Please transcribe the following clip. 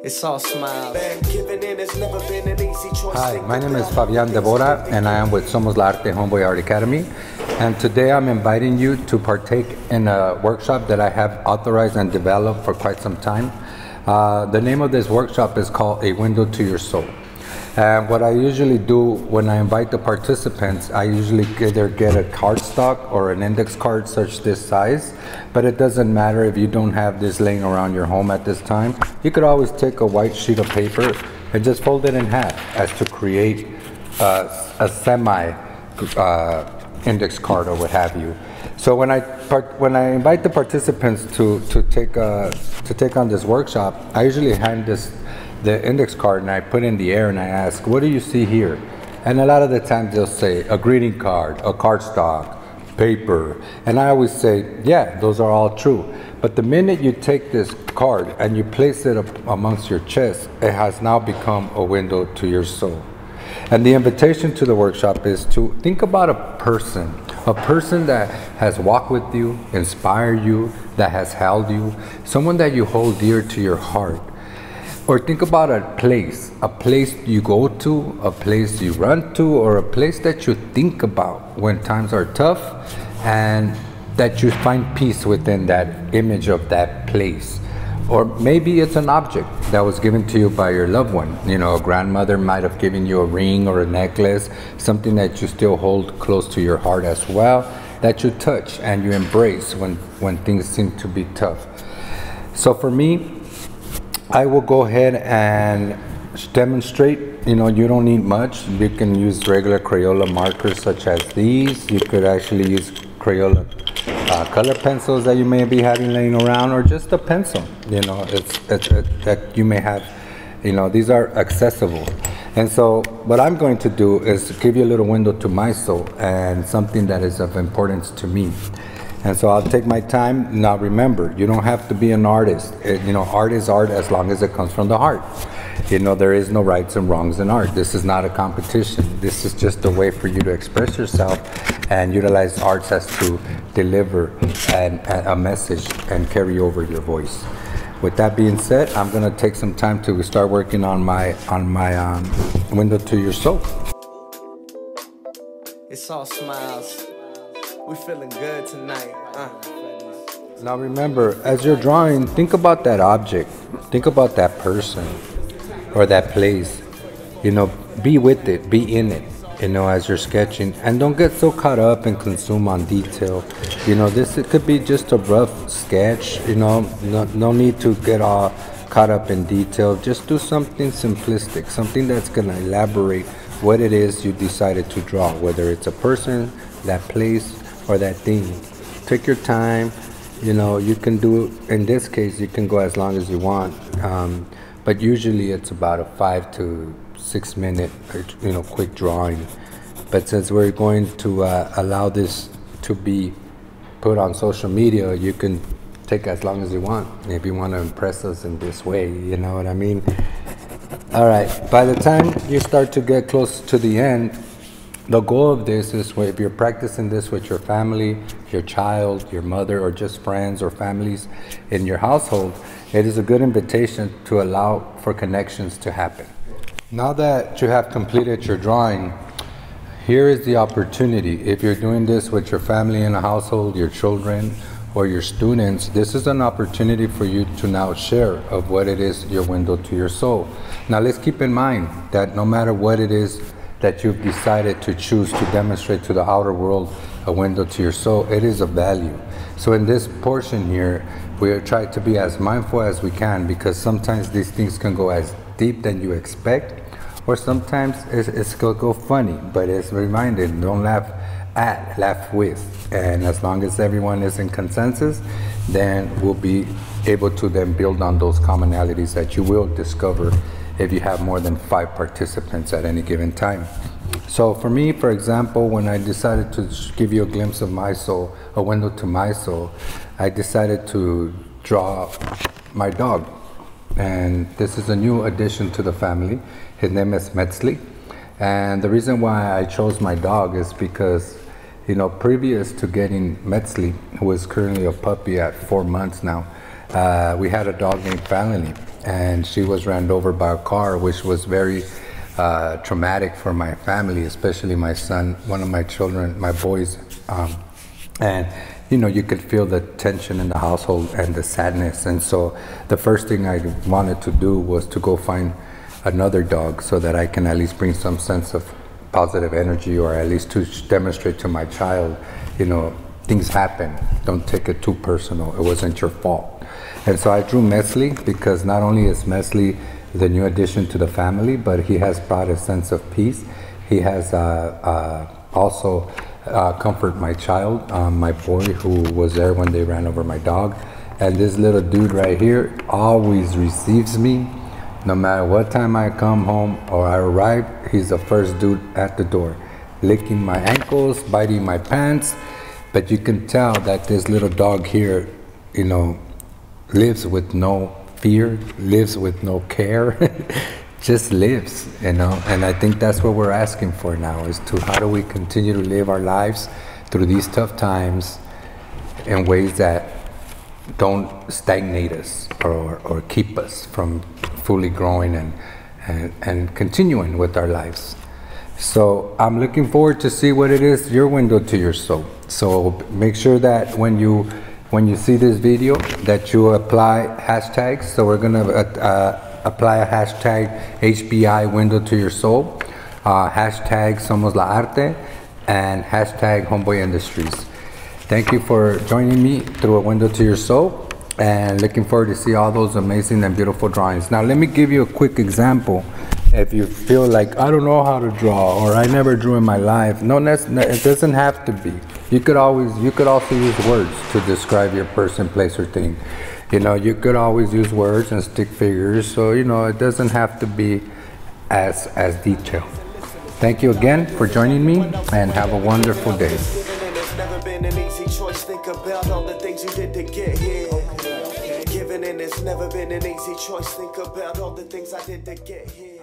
It's all smiles. Hi, my name is Fabian Debora, and I am with Somos Arte, Homeboy Art Academy. And today I'm inviting you to partake in a workshop that I have authorized and developed for quite some time. The name of this workshop is called A Window to Your Soul. And what I usually do when I invite the participants, I usually either get a cardstock or an index card such this size, but it doesn't matter if you don't have this laying around your home at this time. You could always take a white sheet of paper and just fold it in half as to create a semi index card or what have you. So when I invite the participants to take on this workshop, I usually hand the index card and I put in the air and I ask, what do you see here? And a lot of the times they'll say a greeting card, a cardstock, paper. And I always say, yeah, those are all true. But the minute you take this card and you place it up amongst your chest, it has now become a window to your soul. And the invitation to the workshop is to think about a person that has walked with you, inspired you, that has held you, someone that you hold dear to your heart. Or think about a place you go to, a place you run to, or a place that you think about when times are tough, and that you find peace within that image of that place. Or maybe it's an object that was given to you by your loved one. You know, a grandmother might have given you a ring or a necklace, something that you still hold close to your heart as well, that you touch and you embrace when things seem to be tough. So for me, I will go ahead and demonstrate. You know, you don't need much. You can use regular Crayola markers such as these. You could actually use Crayola color pencils that you may be having laying around, or just a pencil. You know, that you may have. You know, these are accessible. And so what I'm going to do is give you a little window to my soul and something that is of importance to me. And so I'll take my time. Now remember, you don't have to be an artist. You know, art is art as long as it comes from the heart. You know, there is no rights and wrongs in art. This is not a competition. This is just a way for you to express yourself and utilize arts as to deliver a message and carry over your voice. With that being said, I'm going to take some time to start working on my window to your soul. It's all smiles. We feeling good tonight. Now remember, as you're drawing, think about that object. Think about that person or that place. You know, be with it, be in it, you know, as you're sketching. And don't get so caught up and consumed on detail. You know, it could be just a rough sketch, you know, no need to get all caught up in detail. Just do something simplistic, something that's gonna elaborate what it is you decided to draw, whether it's a person, that place, or that thing. Take your time. You know, you can do, in this case, you can go as long as you want, but usually it's about a 5 to 6 minute, you know, quick drawing. But since we're going to allow this to be put on social media, you can take as long as you want if you want to impress us in this way, you know what I mean? All right, by the time you start to get close to the end, the goal of this is, if you're practicing this with your family, your child, your mother, or just friends or families in your household, it is a good invitation to allow for connections to happen. Now that you have completed your drawing, here is the opportunity. If you're doing this with your family in a household, your children, or your students, this is an opportunity for you to now share of what it is, your window to your soul. Now let's keep in mind that no matter what it is that you've decided to choose to demonstrate to the outer world, a window to your soul, it is of value. So in this portion here, we try to be as mindful as we can, because sometimes these things can go as deep than you expect, or sometimes it's going to go funny, but it's reminded, don't laugh at, laugh with. And as long as everyone is in consensus, then we'll be able to then build on those commonalities that you will discover if you have more than 5 participants at any given time. So for me, for example, when I decided to give you a glimpse of my soul, a window to my soul, I decided to draw my dog. And this is a new addition to the family. His name is Metzli. And the reason why I chose my dog is because, you know, previous to getting Metzli, who is currently a puppy at 4 months now, we had a dog named Fabian. and she was ran over by a car, which was very traumatic for my family, especially my son, one of my children, my boys. And you know, you could feel the tension in the household and the sadness. And so the first thing I wanted to do was to go find another dog so that I can at least bring some sense of positive energy, or at least to demonstrate to my child, you know, things happen. Don't take it too personal. It wasn't your fault. And so I drew Mesli because not only is Mesli the new addition to the family, but he has brought a sense of peace. He has also comfort my child, my boy who was there when they ran over my dog. And this little dude right here always receives me. No matter what time I come home or I arrive, he's the first dude at the door, licking my ankles, biting my pants. But you can tell that this little dog here, you know, lives with no fear, lives with no care, just lives, you know. And I think that's what we're asking for now, is to how do we continue to live our lives through these tough times in ways that don't stagnate us or keep us from fully growing and continuing with our lives. So I'm looking forward to see what it is, your window to your soul. So make sure that when you see this video that you apply hashtags. So we're gonna apply a hashtag HBI window to your soul, hashtag Somos Arte, and hashtag Homeboy Industries. Thank you for joining me through a window to your soul, and looking forward to see all those amazing and beautiful drawings. Now let me give you a quick example. If you feel like, I don't know how to draw, or I never drew in my life, no, it doesn't have to be. You could also use words to describe your person, place, or thing. You know, you could always use words and stick figures, so you know, it doesn't have to be as detailed. Thank you again for joining me, and have a wonderful day. Never been an easy choice. Think about all the things you did to get here. Giving in, it's never been an easy choice. Think about all the things I did to get here.